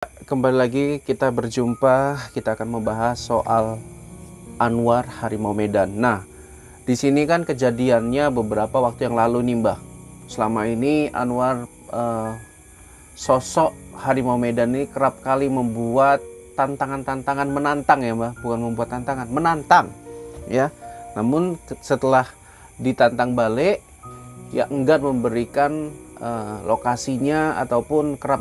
Kembali lagi kita berjumpa, kita akan membahas soal Anwar Harimau Medan. Nah, di sini kan kejadiannya beberapa waktu yang lalu nih Mbah. Selama ini Anwar sosok Harimau Medan ini kerap kali membuat tantangan-tantangan menantang ya Mbah, bukan membuat tantangan, menantang ya. Namun setelah ditantang balik, ya enggan memberikan lokasinya ataupun kerap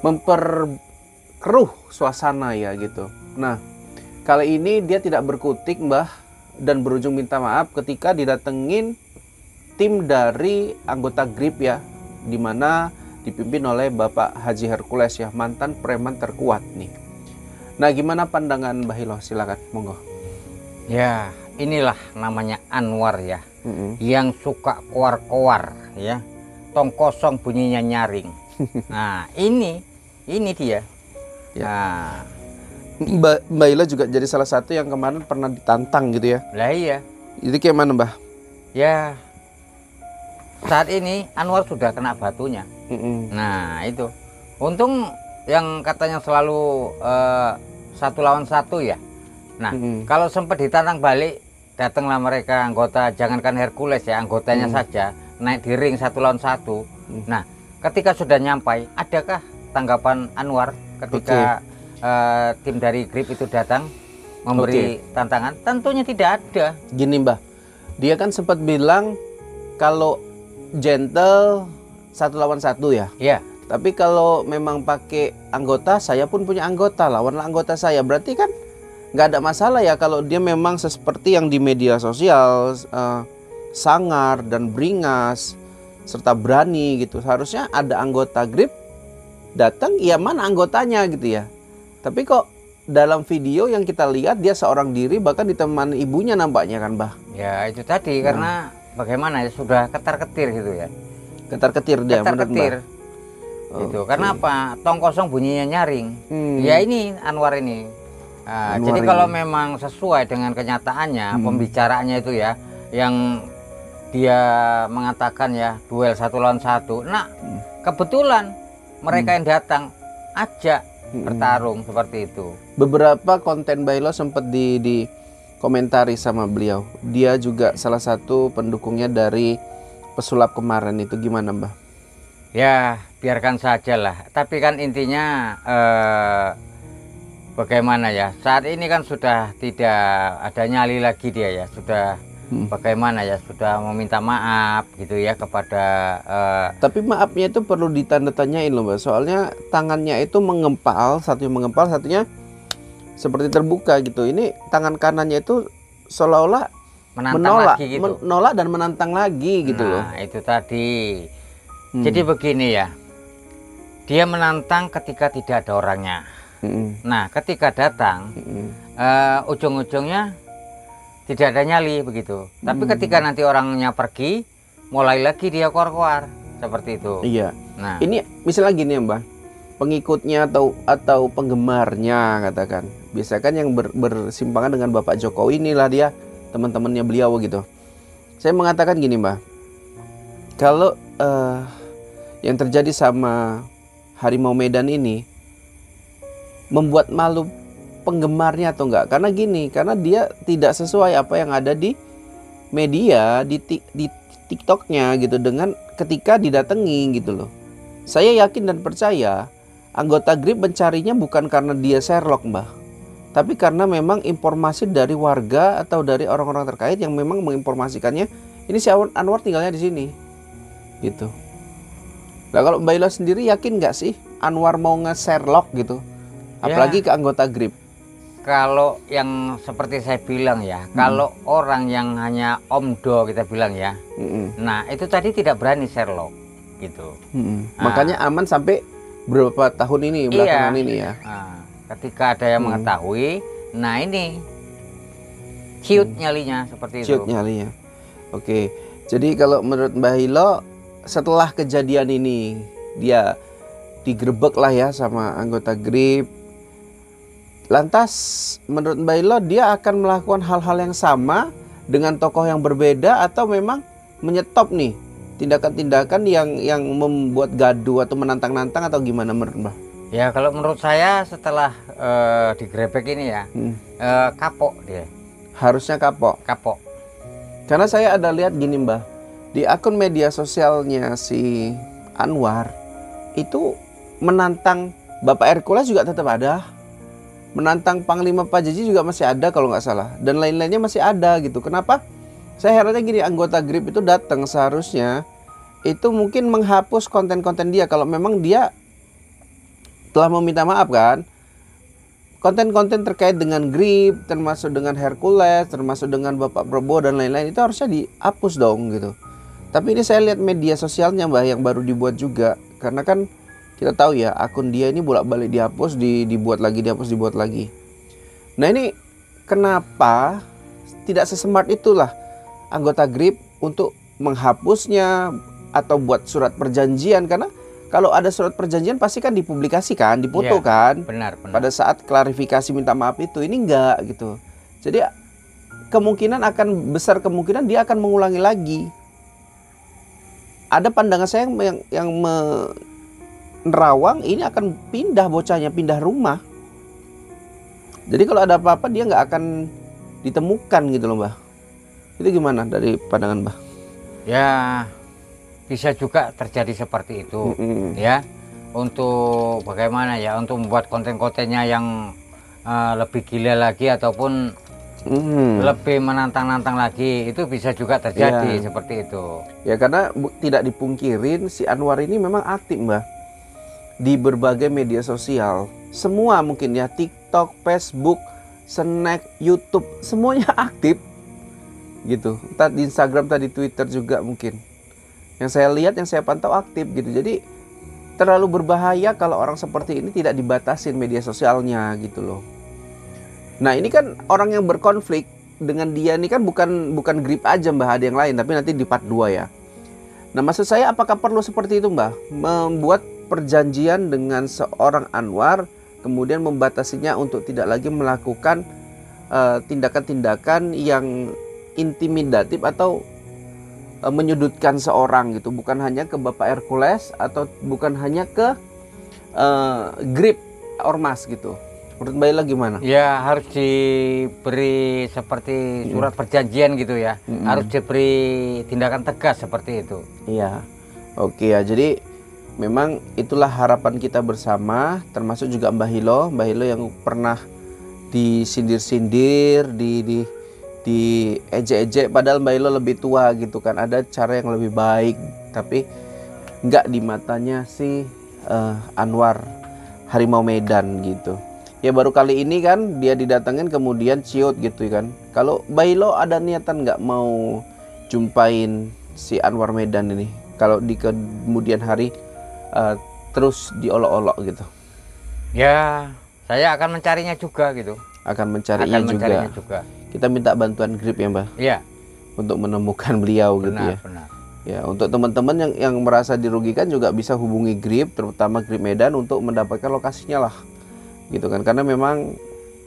memperkeruh suasana ya gitu. Nah, kali ini dia tidak berkutik Mbah dan berujung minta maaf ketika didatengin tim dari anggota GRIP ya, dimana dipimpin oleh Bapak Haji Hercules ya, mantan preman terkuat nih. Nah, gimana pandangan Mbah Hilo? Silakan, monggo. Ya, inilah namanya Anwar ya, yang suka koar-koar ya, tong kosong bunyinya nyaring. Nah, ini dia. Ya. Nah, Mbak Hilo juga jadi salah satu yang kemarin pernah ditantang gitu ya. lah iya. Itu kayak mana Mbah? Ya, saat ini Anwar sudah kena batunya. Nah, itu. Untung yang katanya selalu 1 lawan 1 ya. Nah, kalau sempat ditantang balik, datanglah mereka anggota, jangankan Hercules ya, anggotanya saja naik di ring 1 lawan 1. Nah, ketika sudah nyampai, adakah tanggapan Anwar ketika tim dari GRIP itu datang memberi tantangan? Tentunya tidak ada. Gini Mbah, dia kan sempat bilang kalau gentle 1 lawan 1 ya. Ya. Tapi kalau memang pakai anggota, saya pun punya anggota, lawanlah anggota saya. Berarti kan nggak ada masalah ya kalau dia memang seperti yang di media sosial, sangar dan beringas serta berani gitu. Harusnya ada anggota GRIP datang, ya mana anggotanya gitu ya. Tapi kok dalam video yang kita lihat dia seorang diri, bahkan ditemani ibunya nampaknya kan Mbah. Ya itu tadi karena bagaimana ya, sudah ketar-ketir gitu ya. Ketar-ketir dia, ketar-ketir gitu. Karena apa? Tong kosong bunyinya nyaring. Ya ini Anwar ini. Jadi kalau memang sesuai dengan kenyataannya, pembicaraannya itu ya, yang dia mengatakan ya duel 1 lawan 1. Nah, kebetulan mereka yang datang ajak bertarung seperti itu. Beberapa konten Bailo sempat di komentari sama beliau. Dia juga salah satu pendukungnya dari pesulap kemarin itu. Gimana Mbah? Ya biarkan saja lah. Tapi kan intinya bagaimana ya, saat ini kan sudah tidak ada nyali lagi dia ya, sudah bagaimana ya, sudah meminta maaf gitu ya kepada tapi maafnya itu perlu ditanda tanyain loh Mbak, soalnya tangannya itu mengempal, satunya mengempal, satunya seperti terbuka gitu. Ini tangan kanannya itu seolah-olah menolak dan menantang lagi gitu loh. Nah itu tadi. Jadi begini ya, dia menantang ketika tidak ada orangnya. Nah ketika datang ujung-ujungnya tidak ada nyali begitu. Tapi ketika nanti orangnya pergi, mulai lagi dia koar-koar seperti itu. Iya. Nah ini misalnya gini ya Mbak, pengikutnya atau penggemarnya katakan, biasanya kan yang bersimpangan dengan Bapak Jokowi inilah dia, teman-temannya beliau gitu. Saya mengatakan gini Mbak, kalau yang terjadi sama Harimau Medan ini membuat malu penggemarnya atau enggak, karena gini, karena dia tidak sesuai apa yang ada di media, di TikToknya gitu, dengan ketika didatangi gitu loh. Saya yakin dan percaya anggota GRIP mencarinya bukan karena dia Sherlock Mbah, tapi karena memang informasi dari warga atau dari orang-orang terkait yang memang menginformasikannya, ini si Anwar tinggalnya di sini gitu. Nah kalau Mbak Ila sendiri yakin nggak sih Anwar mau nge-Sherlock gitu, apalagi ke anggota GRIP? Kalau yang seperti saya bilang ya, kalau orang yang hanya omdo kita bilang ya, nah itu tadi tidak berani Sherlock gitu. Makanya aman sampai berapa tahun ini belakangan ini ya. Ketika ada yang mengetahui, nah ini ciut nyalinya seperti itu. Ciut nyalinya. Oke, jadi kalau menurut Mbah Hilo, setelah kejadian ini dia digerebek lah ya sama anggota GRIP. Lantas menurut Mbak Ilo dia akan melakukan hal-hal yang sama dengan tokoh yang berbeda atau memang menyetop nih tindakan-tindakan yang membuat gaduh atau menantang-nantang atau gimana menurut Mbah? Ya kalau menurut saya setelah digrebek ini ya, kapok dia. Harusnya kapok. Kapok. Karena saya ada lihat gini Mbah, di akun media sosialnya si Anwar itu menantang Bapak Hercules juga tetap ada, menantang Panglima Pajaji juga masih ada kalau nggak salah, dan lain-lainnya masih ada gitu. Kenapa? Saya herannya gini, anggota GRIP itu datang seharusnya itu mungkin menghapus konten-konten dia kalau memang dia telah meminta maaf kan. Konten-konten terkait dengan GRIP, termasuk dengan Hercules, termasuk dengan Bapak Prabowo dan lain-lain itu harusnya dihapus dong gitu. Tapi ini saya lihat media sosialnya Mbah yang baru dibuat juga. Karena kan kita tahu ya akun dia ini bolak-balik dihapus, dibuat lagi, dihapus, dibuat lagi. Nah ini kenapa tidak sesmart itulah anggota GRIP untuk menghapusnya atau buat surat perjanjian. Karena kalau ada surat perjanjian pasti kan dipublikasikan, dipoto kan. Benar. Pada saat klarifikasi minta maaf itu, ini enggak gitu. Jadi besar kemungkinan dia akan mengulangi lagi. Ada pandangan saya yang menerawang ini akan pindah bocahnya, pindah rumah. Jadi kalau ada apa-apa dia nggak akan ditemukan gitu loh Mbah. Itu gimana dari pandangan Mbah? Ya bisa juga terjadi seperti itu ya. Untuk bagaimana ya, untuk membuat konten-kontennya yang lebih gila lagi ataupun lebih menantang-nantang lagi, itu bisa juga terjadi seperti itu. Ya karena tidak dipungkirin si Anwar ini memang aktif Mbah di berbagai media sosial. Semua mungkin ya, TikTok, Facebook, Snack, YouTube, semuanya aktif gitu. Entah di Instagram, entah di Twitter juga mungkin. Yang saya lihat, yang saya pantau aktif gitu. Jadi terlalu berbahaya kalau orang seperti ini tidak dibatasin media sosialnya gitu loh. Nah ini kan orang yang berkonflik dengan dia ini kan bukan GRIP aja Mbah, ada yang lain. Tapi nanti di part 2 ya. Nah maksud saya apakah perlu seperti itu Mbah? Membuat perjanjian dengan seorang Anwar, kemudian membatasinya untuk tidak lagi melakukan tindakan-tindakan yang intimidatif atau menyudutkan seorang gitu, bukan hanya ke Bapak Hercules atau bukan hanya ke GRIP Ormas gitu. Menurut Mbak Ila gimana? Ya harus diberi seperti surat perjanjian gitu ya. Harus diberi tindakan tegas seperti itu. Iya. Oke ya, jadi memang itulah harapan kita bersama, termasuk juga Mbah Hilo yang pernah disindir-sindir, di ejek-ejek, padahal Mbak Ilo lebih tua gitu kan, ada cara yang lebih baik, tapi nggak di matanya si Anwar Harimau Medan gitu. Ya baru kali ini kan dia didatengin kemudian ciut gitu kan. Kalau Mbak Ilo ada niatan nggak mau jumpain si Anwar Medan ini kalau di kemudian hari terus diolok-olok gitu? Ya saya akan mencarinya juga gitu. Akan mencarinya juga. Kita minta bantuan GRIP ya Mbah. Iya. Untuk menemukan beliau gitu ya. Benar. Ya untuk teman-teman yang merasa dirugikan juga bisa hubungi GRIP, terutama GRIP Medan untuk mendapatkan lokasinya lah. Gitu kan, karena memang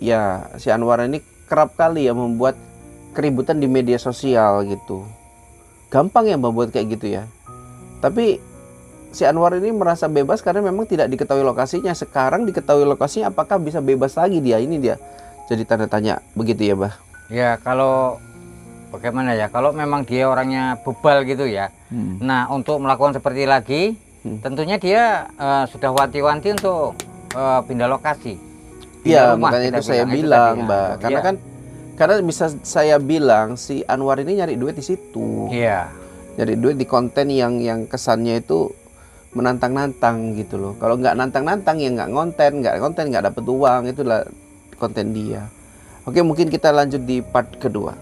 ya si Anwar ini kerap kali ya membuat keributan di media sosial gitu. Gampang ya Mbah buat kayak gitu ya. Tapi si Anwar ini merasa bebas karena memang tidak diketahui lokasinya. Sekarang diketahui lokasinya, apakah bisa bebas lagi dia? Ini dia jadi tanda tanya begitu ya Mbah. Ya kalau bagaimana ya, kalau memang dia orangnya bebal gitu ya. Nah untuk melakukan seperti lagi, tentunya dia sudah wanti-wanti untuk pindah lokasi. Iya makanya itu saya bilang Mbak, karena kan karena bisa saya bilang si Anwar ini nyari duit di situ. Iya. Nyari duit di konten yang kesannya itu menantang-nantang gitu loh. Kalau nggak nantang-nantang ya nggak konten nggak dapet uang, itulah konten dia. Oke, mungkin kita lanjut di part kedua.